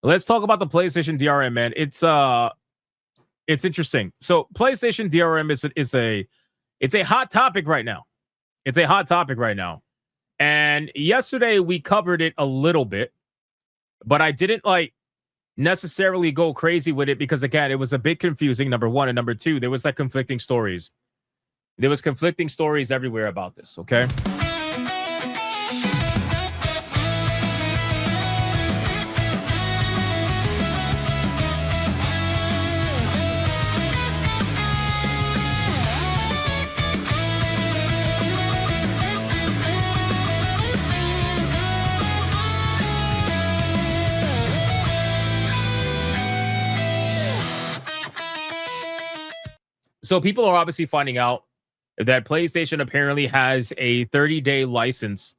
Let's talk about the PlayStation DRM, man. It's interesting. So PlayStation DRM is a hot topic right now. It's a hot topic right now. And yesterday we covered it a little bit, but I didn't necessarily go crazy with it because, again, it was a bit confusing, number one. And number two, there was conflicting stories. There was conflicting stories everywhere about this, okay? So people are obviously finding out that PlayStation apparently has a 30-day license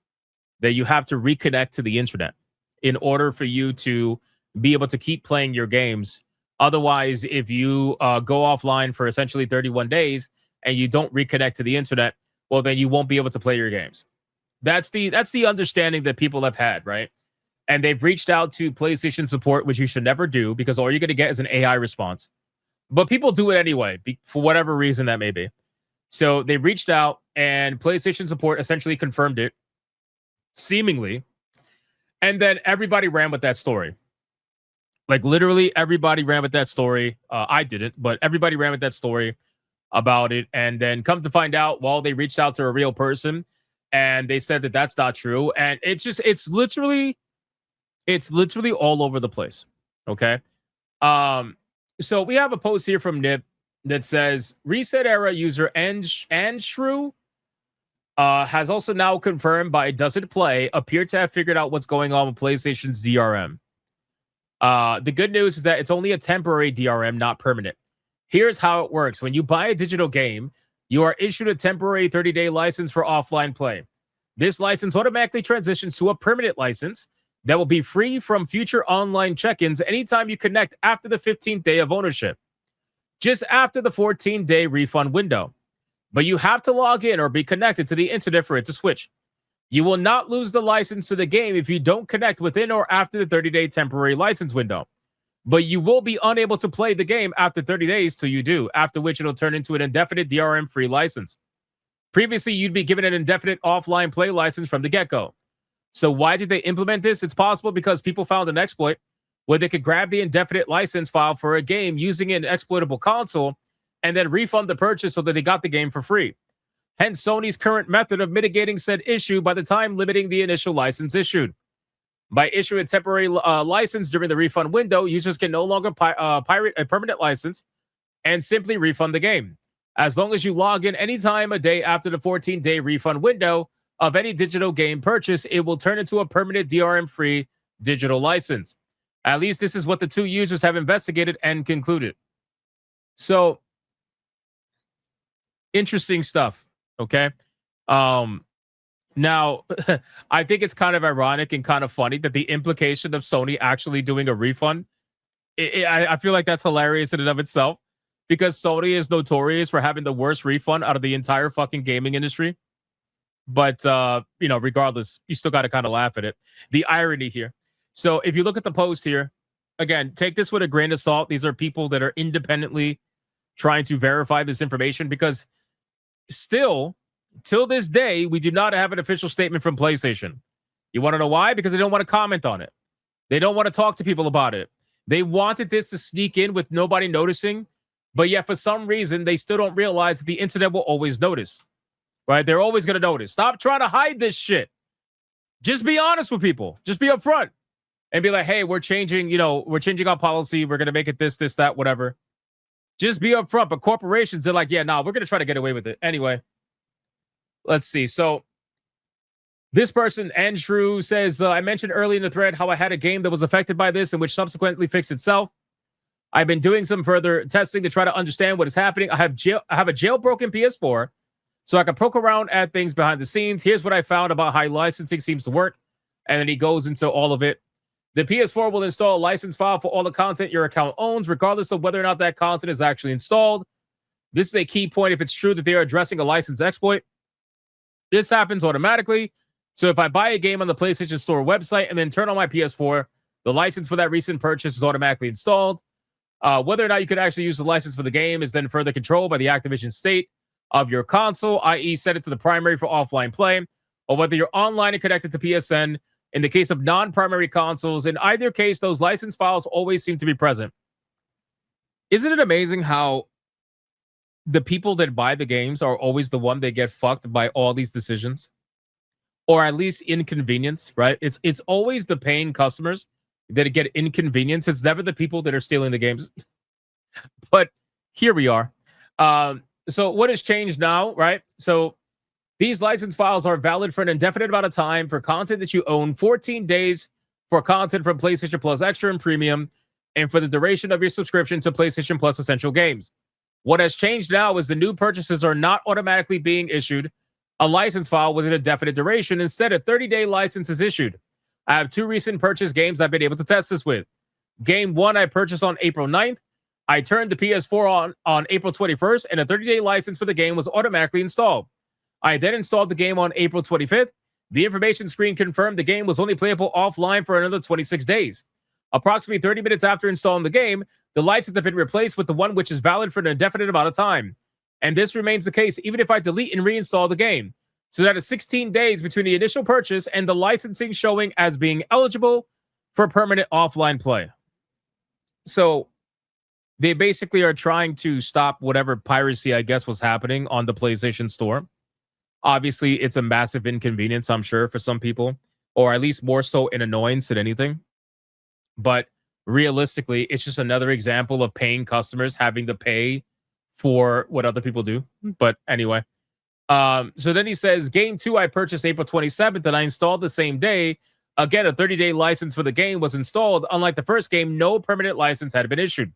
that you have to reconnect to the internet in order for you to be able to keep playing your games. Otherwise, if you go offline for essentially 31 days and you don't reconnect to the internet, well, then you won't be able to play your games. That's the understanding that people have had, right? And they've reached out to PlayStation support, which you should never do because all you're going to get is an AI response. But people do it anyway, for whatever reason that may be. So they reached out, and PlayStation support essentially confirmed it, seemingly. And then everybody ran with that story. Literally everybody ran with that story. I didn't, but everybody ran with that story about it. And then come to find out, well, they reached out to a real person, and they said that that's not true. And it's literally all over the place. Okay. So we have a post here from Nip that says Reset Era user Andrew has also now confirmed by Does It Play appear to have figured out what's going on with PlayStation's DRM. The good news is that it's only a temporary DRM, not permanent. Here's how it works. When you buy a digital game, you are issued a temporary 30-day license for offline play. This license automatically transitions to a permanent license that will be free from future online check-ins anytime you connect after the 15th day of ownership, just after the 14-day refund window. But you have to log in or be connected to the internet for it to switch. You will not lose the license to the game if you don't connect within or after the 30-day temporary license window. But you will be unable to play the game after 30 days till you do, after which it'll turn into an indefinite DRM-free license. Previously, you'd be given an indefinite offline play license from the get-go. So why did they implement this? It's possible because people found an exploit where they could grab the indefinite license file for a game using an exploitable console and then refund the purchase so that they got the game for free. Hence, Sony's current method of mitigating said issue by the time limiting the initial license issued. By issuing a temporary license during the refund window, users can no longer pirate a permanent license and simply refund the game. As long as you log in anytime a day after the 14-day refund window of any digital game purchase, it will turn into a permanent DRM-free digital license. At least this is what the two users have investigated and concluded. So, interesting stuff, okay? Now, I think it's kind of ironic and kind of funny that the implication of Sony actually doing a refund, I feel like that's hilarious in and of itself because Sony is notorious for having the worst refund out of the entire fucking gaming industry. But, regardless, you still got to kind of laugh at it. The irony here. So if you look at the post here, again, take this with a grain of salt. These are people that are independently trying to verify this information because still, till this day, we do not have an official statement from PlayStation. You want to know why? Because they don't want to comment on it. They don't want to talk to people about it. They wanted this to sneak in with nobody noticing, but yet for some reason, they still don't realize that the internet will always notice. Right? They're always going to notice. Stop trying to hide this shit. Just be honest with people. Just be upfront and be like, hey, we're changing our policy. We're going to make it this, that, whatever. Just be upfront. But corporations are like, yeah, we're going to try to get away with it. Anyway, let's see. So this person, Andrew, says, I mentioned early in the thread how I had a game that was affected by this and which subsequently fixed itself. I've been doing some further testing to try to understand what is happening. I have a jailbroken PS4. So I can poke around at things behind the scenes. Here's what I found about how licensing seems to work. And then he goes into all of it. The PS4 will install a license file for all the content your account owns, regardless of whether or not that content is actually installed. This is a key point if it's true that they are addressing a license exploit. This happens automatically. So if I buy a game on the PlayStation Store website and then turn on my PS4, The license for that recent purchase is automatically installed. Whether or not you can actually use the license for the game is then further controlled by the Activision state of your console, i.e. set it to the primary for offline play, or whether you're online and connected to PSN. In the case of non-primary consoles, in either case, those license files always seem to be present. Isn't it amazing how the people that buy the games are always the one that get fucked by all these decisions? Or at least inconvenience, right? It's always the paying customers that get inconvenience. It's never the people that are stealing the games. But here we are. So what has changed now, right? So these license files are valid for an indefinite amount of time for content that you own, 14 days for content from PlayStation Plus Extra and Premium, and for the duration of your subscription to PlayStation Plus Essential Games. What has changed now is the new purchases are not automatically being issued a license file with an indefinite duration. Instead, a 30-day license is issued. I have 2 recent purchase games I've been able to test this with. Game 1 I purchased on April 9th. I turned the PS4 on April 21st, and a 30-day license for the game was automatically installed. I then installed the game on April 25th. The information screen confirmed the game was only playable offline for another 26 days. Approximately 30 minutes after installing the game, the license had been replaced with the one which is valid for an indefinite amount of time. And this remains the case even if I delete and reinstall the game. So that is 16 days between the initial purchase and the licensing showing as being eligible for permanent offline play. So they basically are trying to stop whatever piracy, I guess, was happening on the PlayStation Store. Obviously, it's a massive inconvenience, I'm sure, for some people, or at least more so an annoyance than anything. But realistically, it's just another example of paying customers having to pay for what other people do. But anyway, so then he says, Game 2 I purchased April 27th and I installed the same day. Again, a 30-day license for the game was installed. Unlike the first game, no permanent license had been issued.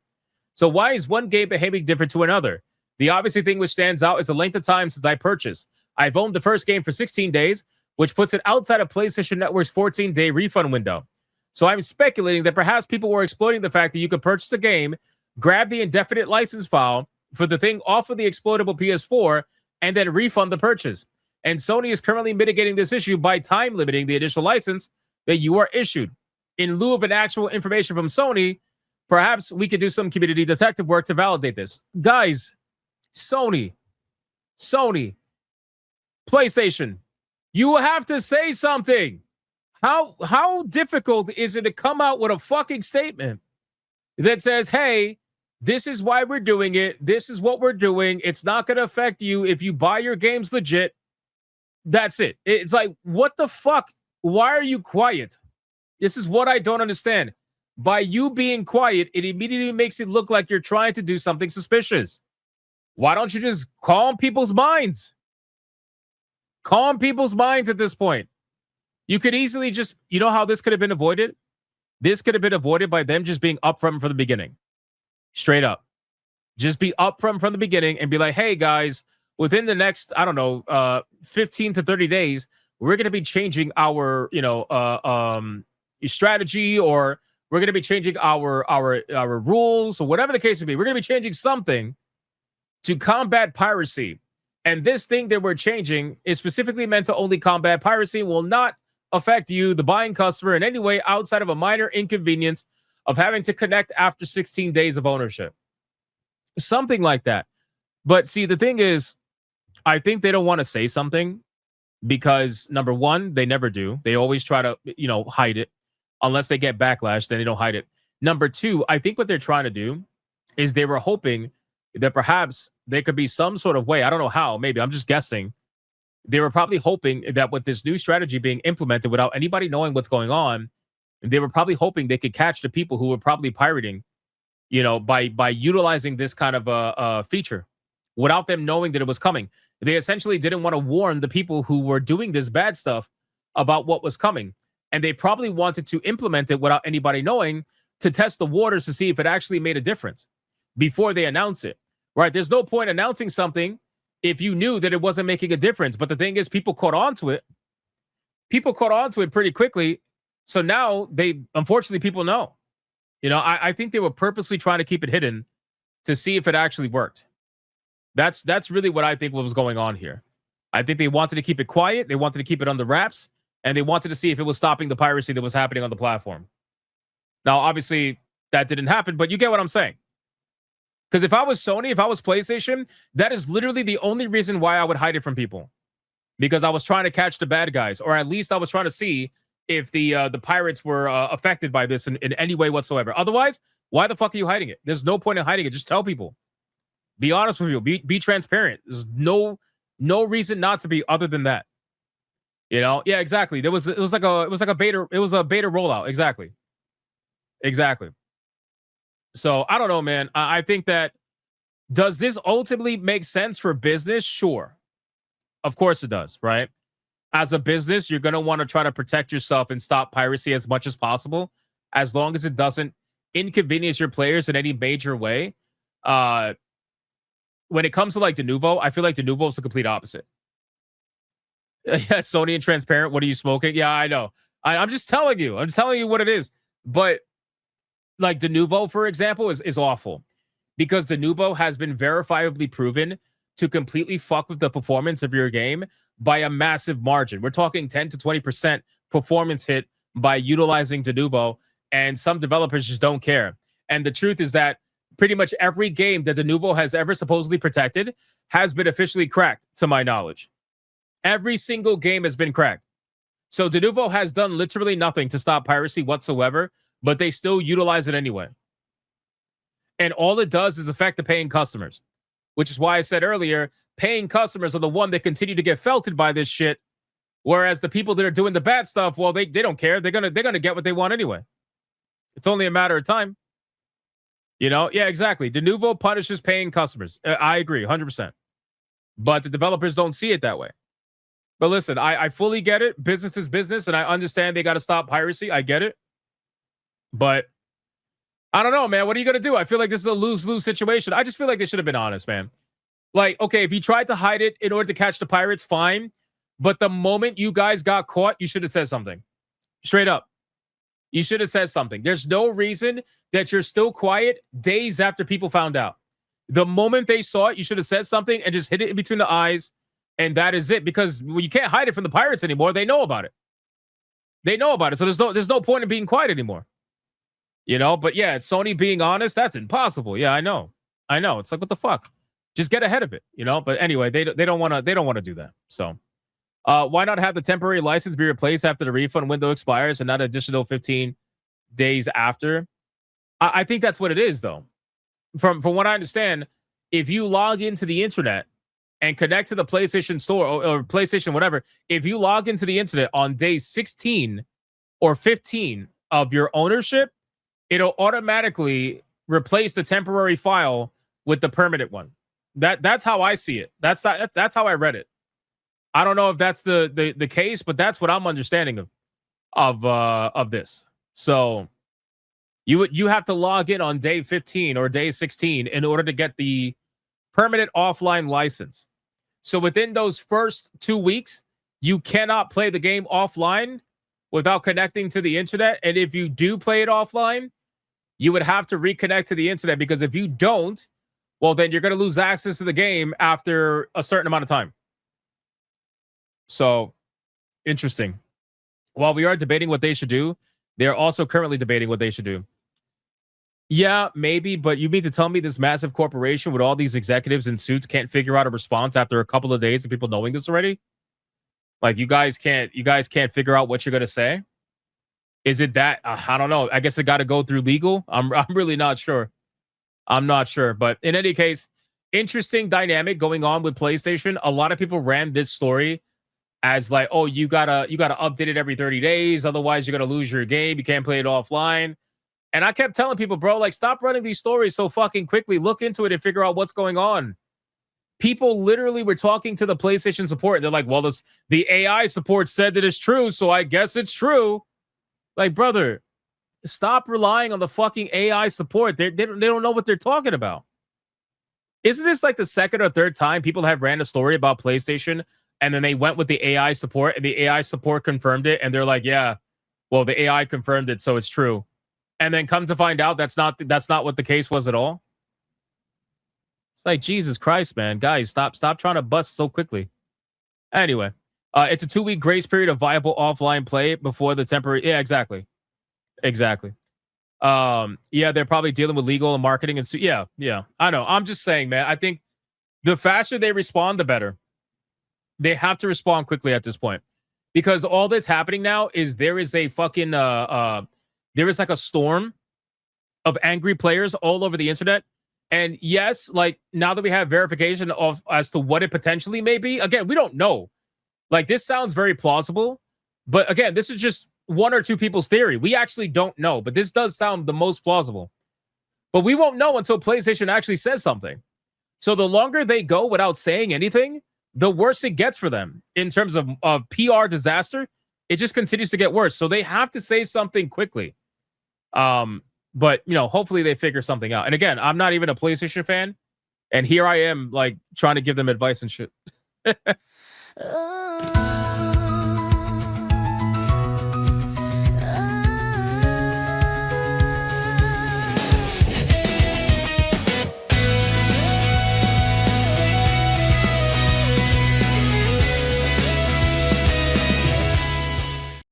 So why is one game behaving different to another? The obviously thing which stands out is the length of time since I purchased. I've owned the first game for 16 days, which puts it outside of PlayStation Network's 14-day refund window. So I'm speculating that perhaps people were exploiting the fact that you could purchase a game, grab the indefinite license file for the thing off of the exploitable PS4, and then refund the purchase. And Sony is currently mitigating this issue by time limiting the initial license that you are issued. In lieu of an actual information from Sony, perhaps we could do some community detective work to validate this. Guys, Sony, PlayStation, you have to say something. How difficult is it to come out with a fucking statement that says, hey, this is why we're doing it. This is what we're doing. It's not going to affect you if you buy your games legit. That's it. It's like, what the fuck? Why are you quiet? This is what I don't understand. By you being quiet, it immediately makes it look like you're trying to do something suspicious. Why don't you just calm people's minds? Calm people's minds at this point. You could easily just, you know how this could have been avoided? This could have been avoided by them just being upfront from the beginning. Straight up. Just be upfront from the beginning and be like, hey, guys, within the next, 15 to 30 days, we're going to be changing our, strategy, or we're going to be changing our rules, or whatever the case may be. We're going to be changing something to combat piracy. And this thing that we're changing is specifically meant to only combat piracy and will not affect you, the buying customer, in any way outside of a minor inconvenience of having to connect after 16 days of ownership. Something like that. But see, the thing is, I think they don't want to say something because, number one, they never do. They always try to, hide it. Unless they get backlash, then they don't hide it. Number two, I think what they're trying to do is they were hoping that perhaps there could be some sort of way. I don't know how. Maybe I'm just guessing. They were probably hoping that with this new strategy being implemented without anybody knowing what's going on, they were probably hoping they could catch the people who were probably pirating, by utilizing this kind of a feature without them knowing that it was coming. They essentially didn't want to warn the people who were doing this bad stuff about what was coming. And they probably wanted to implement it without anybody knowing to test the waters to see if it actually made a difference before they announce it. Right? There's no point announcing something if you knew that it wasn't making a difference. But the thing is, people caught on to it. People caught on to it pretty quickly. So now unfortunately, people know. I think they were purposely trying to keep it hidden to see if it actually worked. That's really what I think was going on here. I think they wanted to keep it quiet. They wanted to keep it under wraps. And they wanted to see if it was stopping the piracy that was happening on the platform. Now, obviously, that didn't happen, but you get what I'm saying. Because if I was Sony, if I was PlayStation, that is literally the only reason why I would hide it from people. Because I was trying to catch the bad guys, or at least I was trying to see if the pirates were affected by this in any way whatsoever. Otherwise, why the fuck are you hiding it? There's no point in hiding it. Just tell people. Be honest with people. Be transparent. There's no reason not to be other than that. You know? Yeah, exactly. It was like a beta rollout. Exactly. So I don't know, man. I think that, does this ultimately make sense for business? Sure. Of course it does, right? As a business, you're going to want to try to protect yourself and stop piracy as much as possible, as long as it doesn't inconvenience your players in any major way. When it comes to like Denuvo, I feel like Denuvo is the complete opposite. Yeah, Sony and transparent. What are you smoking? Yeah, I know. I'm just telling you. I'm telling you what it is. But like Denuvo, for example, is awful, because Denuvo has been verifiably proven to completely fuck with the performance of your game by a massive margin. We're talking 10 to 20% performance hit by utilizing Denuvo, and some developers just don't care. And the truth is that pretty much every game that Denuvo has ever supposedly protected has been officially cracked, to my knowledge. Every single game has been cracked. So Denuvo has done literally nothing to stop piracy whatsoever, but they still utilize it anyway. And all it does is affect the paying customers, which is why I said earlier, paying customers are the one that continue to get felted by this shit, whereas the people that are doing the bad stuff, well, they don't care. They're gonna get what they want anyway. It's only a matter of time. You know? Yeah, exactly. Denuvo punishes paying customers. I agree, 100%. But the developers don't see it that way. But listen, I fully get it. Business is business, and I understand they got to stop piracy. I get it. But I don't know, man. What are you going to do? I feel like this is a lose-lose situation. I just feel like they should have been honest, man. Like, okay, if you tried to hide it in order to catch the pirates, fine. But the moment you guys got caught, you should have said something. Straight up. You should have said something. There's no reason that you're still quiet days after people found out. The moment they saw it, you should have said something and just hit it in between the eyes. And that is it, because you can't hide it from the pirates anymore. They know about it. So there's no point in being quiet anymore. You know, but yeah, it's Sony being honest. That's impossible. Yeah, I know. It's like, what the fuck? Just get ahead of it, you know? But anyway, they don't want to do that. So why not have the temporary license be replaced after the refund window expires and not an additional 15 days after? I think that's what it is, though. From what I understand, if you log into the internet and connect to the PlayStation Store or PlayStation, whatever, if you log into the internet on day 16 or 15 of your ownership, it'll automatically replace the temporary file with the permanent one. That's how I see it. That's how I read it. I don't know if that's the case, but that's what I'm understanding of this. So you have to log in on day 15 or day 16 in order to get the permanent offline license. So within those first 2 weeks, you cannot play the game offline without connecting to the internet. And if you do play it offline, you would have to reconnect to the internet, because if you don't, well, then you're going to lose access to the game after a certain amount of time. So, interesting. While we are debating what they should do, they're also currently debating what they should do. Yeah, maybe, but you mean to tell me this massive corporation with all these executives in suits can't figure out a response after a couple of days of people knowing this already? Like, you guys can't figure out what you're going to say? Is it that? I don't know. I guess it got to go through legal. I'm really not sure. I'm not sure. But in any case, interesting dynamic going on with PlayStation. A lot of people ran this story as like, oh, you gotta update it every 30 days. Otherwise, you're going to lose your game. You can't play it offline. And I kept telling people, bro, like, stop running these stories so fucking quickly. Look into it and figure out what's going on. People literally were talking to the PlayStation support. They're like, well, the AI support said that it's true, so I guess it's true. Like, brother, stop relying on the fucking AI support. They don't know what they're talking about. Isn't this like the second or third time people have ran a story about PlayStation and then they went with the AI support and the AI support confirmed it, and they're like, yeah, well, the AI confirmed it, so it's true. And then come to find out that's not what the case was at all. It's like, Jesus Christ, man. Guys, stop trying to bust so quickly. Anyway, it's a 2-week grace period of viable offline play before the temporary. Yeah, exactly. Yeah, they're probably dealing with legal and marketing and so yeah. I know. I'm just saying, man. I think the faster they respond, the better. They have to respond quickly at this point because all that's happening now is there is a fucking there is like a storm of angry players all over the internet. And yes, like now that we have verification of as to what it potentially may be, again, we don't know. Like this sounds very plausible, but again, this is just one or two people's theory. We actually don't know, but this does sound the most plausible. But we won't know until PlayStation actually says something. So the longer they go without saying anything, the worse it gets for them in terms of PR disaster. It just continues to get worse. So they have to say something quickly. But hopefully they figure something out. And again, I'm not even a PlayStation fan, and here I am like trying to give them advice and shit.